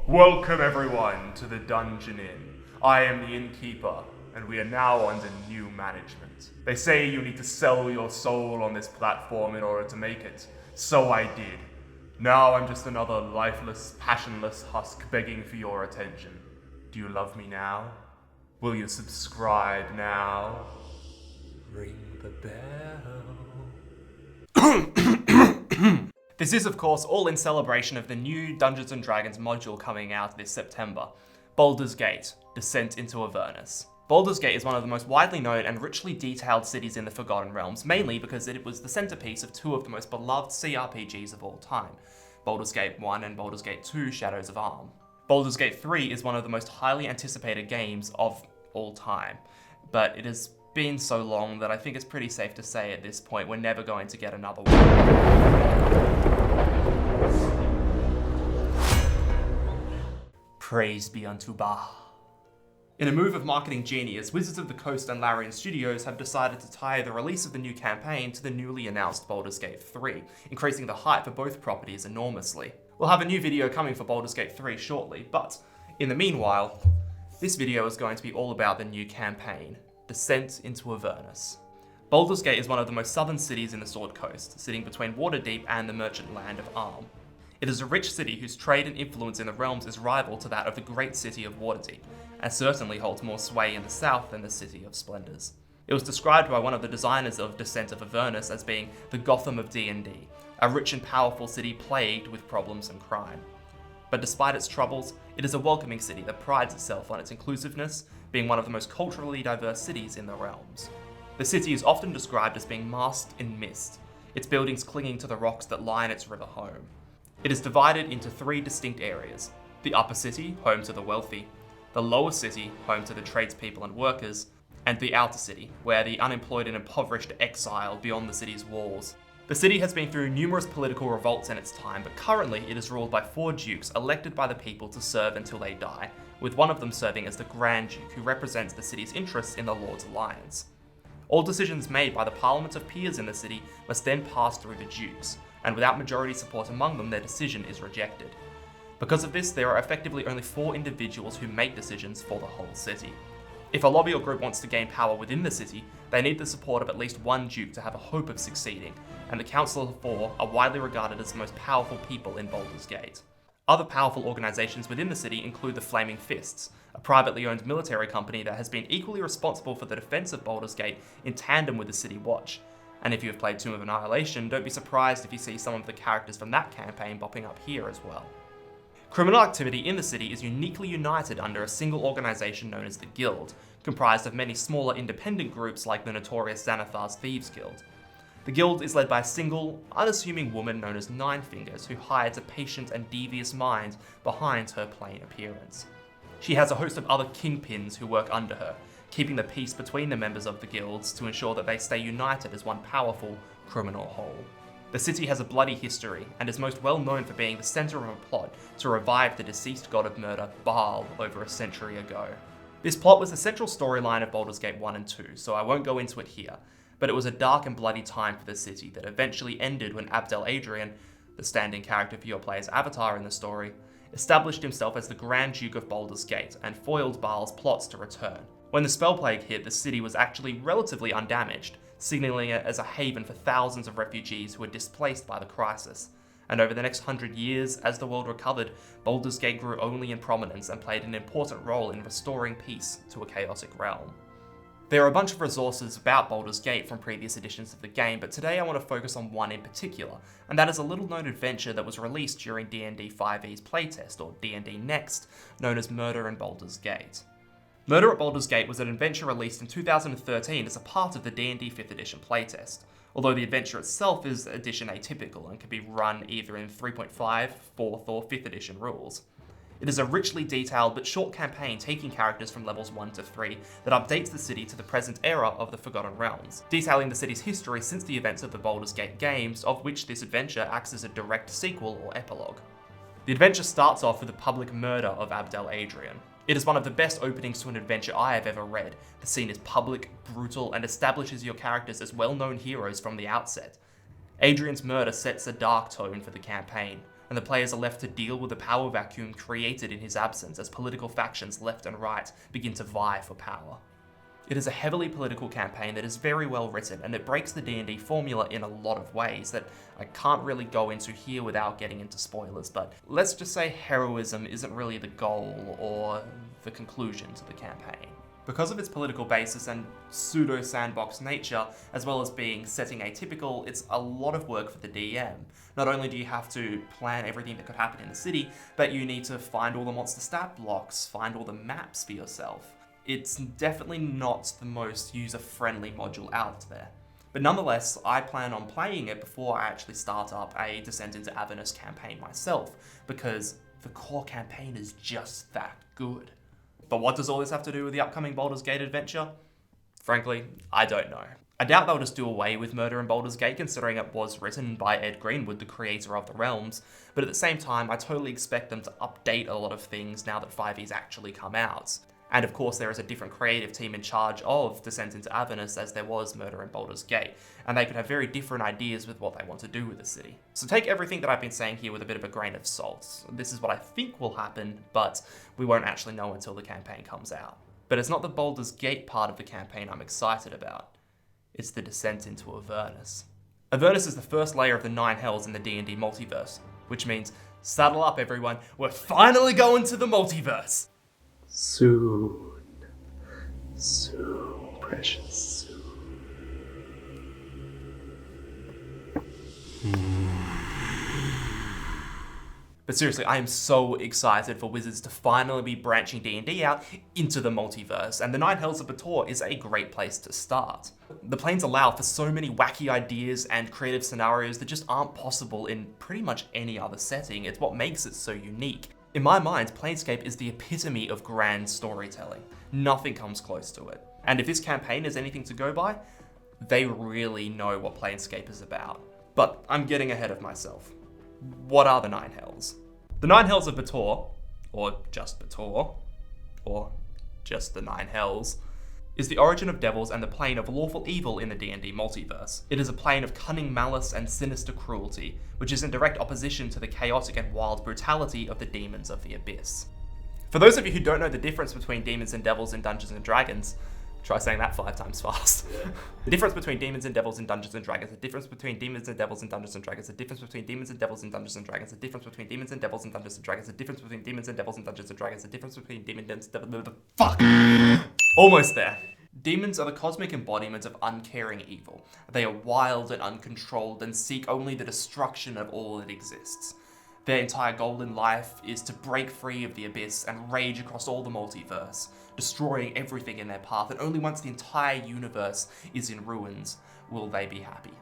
Welcome everyone to the Dungeon Inn. I am the innkeeper, and we are now under new management. They say you need to sell your soul on this platform in order to make it. So I did. Now I'm just another lifeless, passionless husk begging for your attention. Do you love me now? Will you subscribe now? Ring the bell. This is, of course, all in celebration of the new Dungeons & Dragons module coming out this September, Baldur's Gate: Descent into Avernus. Baldur's Gate is one of the most widely known and richly detailed cities in the Forgotten Realms, mainly because it was the centerpiece of two of the most beloved CRPGs of all time, Baldur's Gate 1 and Baldur's Gate 2: Shadows of Arm. Baldur's Gate 3 is one of the most highly anticipated games of all time, but it has been so long that I think it's pretty safe to say at this point we're never going to get another one. Praise be unto Bah. In a move of marketing genius, Wizards of the Coast and Larian Studios have decided to tie the release of the new campaign to the newly announced Baldur's Gate 3, increasing the hype for both properties enormously. We'll have a new video coming for Baldur's Gate 3 shortly, but in the meanwhile, this video is going to be all about the new campaign, Descent into Avernus. Baldur's Gate is one of the most southern cities in the Sword Coast, sitting between Waterdeep and the merchant land of Arm. It is a rich city whose trade and influence in the realms is rival to that of the great city of Waterdeep, and certainly holds more sway in the south than the City of Splendors. It was described by one of the designers of Descent of Avernus as being the Gotham of D&D, a rich and powerful city plagued with problems and crime. But despite its troubles, it is a welcoming city that prides itself on its inclusiveness, being one of the most culturally diverse cities in the realms. The city is often described as being masked in mist, its buildings clinging to the rocks that line its river home. It is divided into three distinct areas: the upper city, home to the wealthy, the lower city, home to the tradespeople and workers, and the outer city, where the unemployed and impoverished exile beyond the city's walls. The city has been through numerous political revolts in its time, but currently it is ruled by 4 dukes elected by the people to serve until they die, with one of them serving as the Grand Duke, who represents the city's interests in the Lord's Alliance. All decisions made by the Parliament of Peers in the city must then pass through the dukes, and without majority support among them, their decision is rejected. Because of this, there are effectively only 4 individuals who make decisions for the whole city. If a lobby or group wants to gain power within the city, they need the support of at least one duke to have a hope of succeeding, and the Council of 4 are widely regarded as the most powerful people in Baldur's Gate. Other powerful organisations within the city include the Flaming Fists, a privately owned military company that has been equally responsible for the defence of Baldur's Gate in tandem with the City Watch. And if you have played Tomb of Annihilation, don't be surprised if you see some of the characters from that campaign popping up here as well. Criminal activity in the city is uniquely united under a single organisation known as the Guild, comprised of many smaller independent groups like the notorious Xanathar's Thieves Guild. The Guild is led by a single, unassuming woman known as Ninefingers, who hides a patient and devious mind behind her plain appearance. She has a host of other kingpins who work under her, keeping the peace between the members of the guilds to ensure that they stay united as one powerful criminal whole. The city has a bloody history, and is most well known for being the centre of a plot to revive the deceased god of murder, Baal, over a century ago. This plot was the central storyline of Baldur's Gate 1 and 2, so I won't go into it here, but it was a dark and bloody time for the city that eventually ended when Abdel Adrian, the stand-in character for your player's avatar in the story, established himself as the Grand Duke of Baldur's Gate and foiled Baal's plots to return. When the spell plague hit, the city was actually relatively undamaged, signalling it as a haven for thousands of refugees who were displaced by the crisis. And over the next 100 years, as the world recovered, Baldur's Gate grew only in prominence and played an important role in restoring peace to a chaotic realm. There are a bunch of resources about Baldur's Gate from previous editions of the game, but today I want to focus on one in particular, and that is a little-known adventure that was released during D&D 5e's playtest, or D&D Next, known as Murder in Baldur's Gate. Murder at Baldur's Gate was an adventure released in 2013 as a part of the D&D 5th edition playtest, although the adventure itself is edition atypical and can be run either in 3.5, 4th or 5th edition rules. It is a richly detailed but short campaign taking characters from levels 1 to 3 that updates the city to the present era of the Forgotten Realms, detailing the city's history since the events of the Baldur's Gate games, of which this adventure acts as a direct sequel or epilogue. The adventure starts off with the public murder of Abdel Adrian. It is one of the best openings to an adventure I have ever read. The scene is public, brutal, and establishes your characters as well-known heroes from the outset. Adrian's murder sets a dark tone for the campaign, and the players are left to deal with the power vacuum created in his absence as political factions left and right begin to vie for power. It is a heavily political campaign that is very well written, and it breaks the D&D formula in a lot of ways that I can't really go into here without getting into spoilers, but let's just say heroism isn't really the goal or the conclusion to the campaign. Because of its political basis and pseudo-sandbox nature, as well as being setting atypical, it's a lot of work for the DM. Not only do you have to plan everything that could happen in the city, but you need to find all the monster stat blocks, find all the maps for yourself. It's definitely not the most user-friendly module out there. But nonetheless, I plan on playing it before I actually start up a Descent into Avernus campaign myself, because the core campaign is just that good. But what does all this have to do with the upcoming Baldur's Gate adventure? Frankly, I don't know. I doubt they'll just do away with murder in Baldur's Gate, considering it was written by Ed Greenwood, the creator of the realms, but at the same time, I totally expect them to update a lot of things now that 5e's actually come out. And of course, there is a different creative team in charge of Descent into Avernus as there was Murder in Baldur's Gate, and they could have very different ideas with what they want to do with the city. So take everything that I've been saying here with a bit of a grain of salt. This is what I think will happen, but we won't actually know until the campaign comes out. But it's not the Baldur's Gate part of the campaign I'm excited about. It's the Descent into Avernus. Avernus is the first layer of the 9 Hells in the D&D multiverse, which means, saddle up everyone, we're finally going to the multiverse! Soon, precious soon. But seriously, I am so excited for Wizards to finally be branching D&D out into the multiverse, and the 9 Hells of Bator is a great place to start. The planes allow for so many wacky ideas and creative scenarios that just aren't possible in pretty much any other setting. It's what makes it so unique. In my mind, Planescape is the epitome of grand storytelling. Nothing comes close to it. And if this campaign is anything to go by, they really know what Planescape is about. But I'm getting ahead of myself. What are the 9 Hells? The 9 Hells of Bator, or just Bator, or just the 9 Hells, is the origin of devils and the plane of lawful evil in the D&D multiverse. It is a plane of cunning malice and sinister cruelty, which is in direct opposition to the chaotic and wild brutality of the demons of the Abyss. For those of you who don't know the difference between demons and devils in Dungeons & Dragons, try saying that 5 times fast. The difference between demons and devils in Dungeons & Dragons, the difference between demons and devils in Dungeons & Dragons, the difference between demons and devils in Dungeons & Dragons, the difference between demons and devils in Dungeons & Dragons, the difference between demons and devils in Dungeons & Dragons, the difference between demons and devils... Fuck! Almost there. Demons are the cosmic embodiment of uncaring evil. They are wild and uncontrolled and seek only the destruction of all that exists. Their entire goal in life is to break free of the Abyss and rage across all the multiverse, destroying everything in their path, and only once the entire universe is in ruins will they be happy.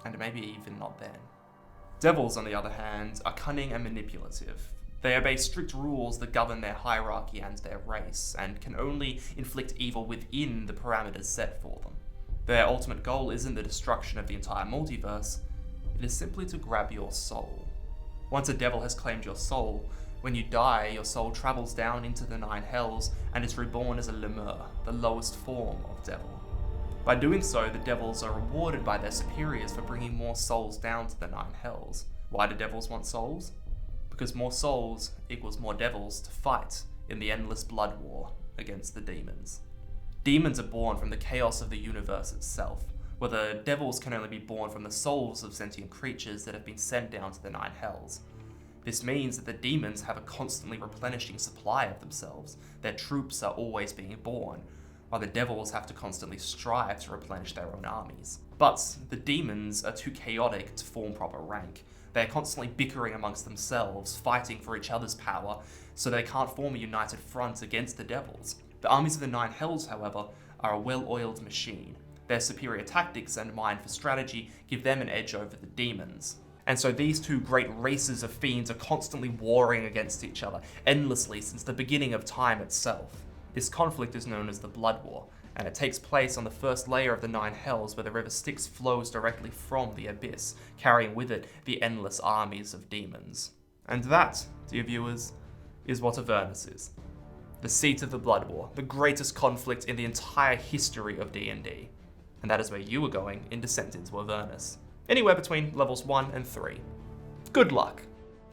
And maybe even not then. Devils, on the other hand, are cunning and manipulative. They obey strict rules that govern their hierarchy and their race, and can only inflict evil within the parameters set for them. Their ultimate goal isn't the destruction of the entire multiverse, it is simply to grab your soul. Once a devil has claimed your soul, when you die, your soul travels down into the 9 Hells and is reborn as a Lemur, the lowest form of devil. By doing so, the devils are rewarded by their superiors for bringing more souls down to the 9 Hells. Why do devils want souls? Because more souls equals more devils to fight in the endless blood war against the demons. Demons are born from the chaos of the universe itself, where the devils can only be born from the souls of sentient creatures that have been sent down to the 9 Hells. This means that the demons have a constantly replenishing supply of themselves. Their troops are always being born, while the devils have to constantly strive to replenish their own armies. But the demons are too chaotic to form proper rank. They're constantly bickering amongst themselves, fighting for each other's power, so they can't form a united front against the devils. The armies of the 9 Hells, however, are a well-oiled machine. Their superior tactics and mind for strategy give them an edge over the demons. And so these two great races of fiends are constantly warring against each other, endlessly since the beginning of time itself. This conflict is known as the Blood War, and it takes place on the first layer of the 9 Hells where the River Styx flows directly from the Abyss, carrying with it the endless armies of demons. And that, dear viewers, is what Avernus is. The seat of the Blood War, the greatest conflict in the entire history of D&D. And that is where you are going in Descent into Avernus. Anywhere between levels 1 and 3. Good luck!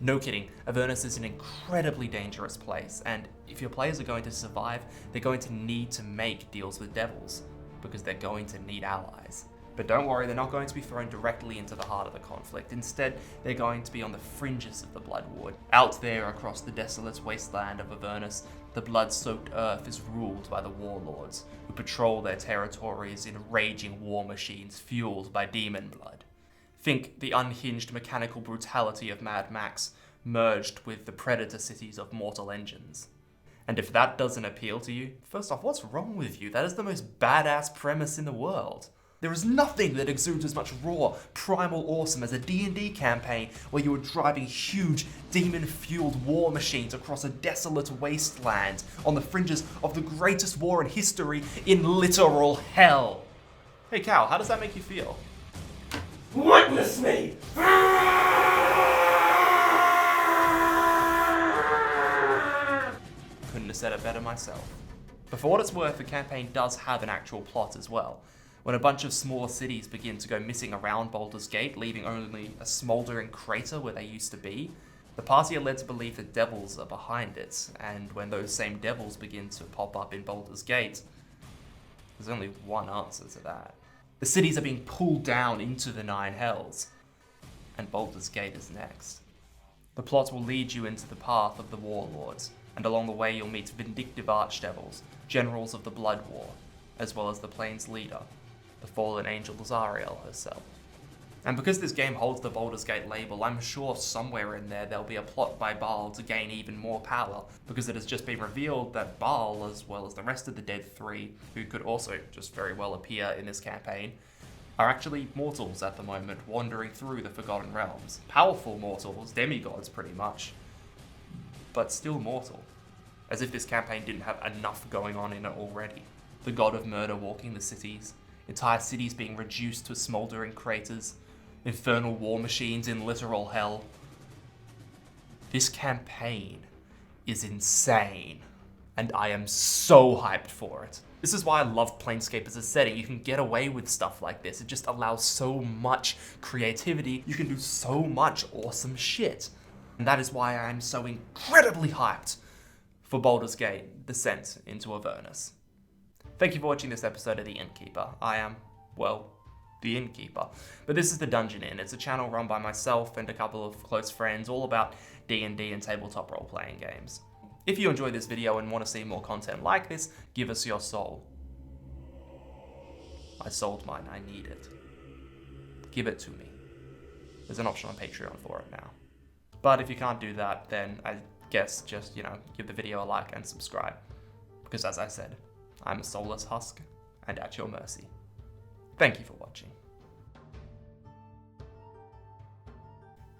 No kidding, Avernus is an incredibly dangerous place, and if your players are going to survive, they're going to need to make deals with devils, because they're going to need allies. But don't worry, they're not going to be thrown directly into the heart of the conflict. Instead, they're going to be on the fringes of the Bloodwood. Out there across the desolate wasteland of Avernus, the blood-soaked earth is ruled by the warlords, who patrol their territories in raging war machines fueled by demon blood. Think the unhinged mechanical brutality of Mad Max merged with the predator cities of Mortal Engines. And if that doesn't appeal to you, first off, what's wrong with you? That is the most badass premise in the world. There is nothing that exudes as much raw, primal awesome as a D&D campaign where you are driving huge, demon-fueled war machines across a desolate wasteland on the fringes of the greatest war in history in literal hell. Hey Cal, how does that make you feel? Witness me! Couldn't have said it better myself. But for what it's worth, the campaign does have an actual plot as well. When a bunch of smaller cities begin to go missing around Baldur's Gate, leaving only a smouldering crater where they used to be, the party are led to believe that devils are behind it, and when those same devils begin to pop up in Baldur's Gate, there's only one answer to that. The cities are being pulled down into the Nine Hells, and Baldur's Gate is next. The plot will lead you into the path of the warlords, and along the way you'll meet vindictive archdevils, generals of the Blood War, as well as the Plains leader, the fallen angel Zariel herself. And because this game holds the Baldur's Gate label, I'm sure somewhere in there there'll be a plot by Baal to gain even more power, because it has just been revealed that Baal, as well as the rest of the Dead Three, who could also just very well appear in this campaign, are actually mortals at the moment, wandering through the Forgotten Realms. Powerful mortals, demigods pretty much, but still mortal. As if this campaign didn't have enough going on in it already. The god of murder walking the cities, entire cities being reduced to smouldering craters, infernal war machines in literal hell. This campaign is insane, and I am so hyped for it. This is why I love Planescape as a setting. You can get away with stuff like this. It just allows so much creativity. You can do so much awesome shit. And that is why I am so incredibly hyped for Baldur's Gate: Descent into Avernus. Thank you for watching this episode of The Innkeeper. I am, well, The Innkeeper. But this is The Dungeon Inn. It's a channel run by myself and a couple of close friends, all about D&D and tabletop role-playing games. If you enjoyed this video and want to see more content like this, give us your soul. I sold mine, I need it. Give it to me. There's an option on Patreon for it now. But if you can't do that, then I guess just, give the video a like and subscribe. Because as I said, I'm a soulless husk, and at your mercy. Thank you for watching.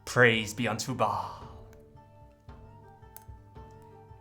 Praise be unto Ba.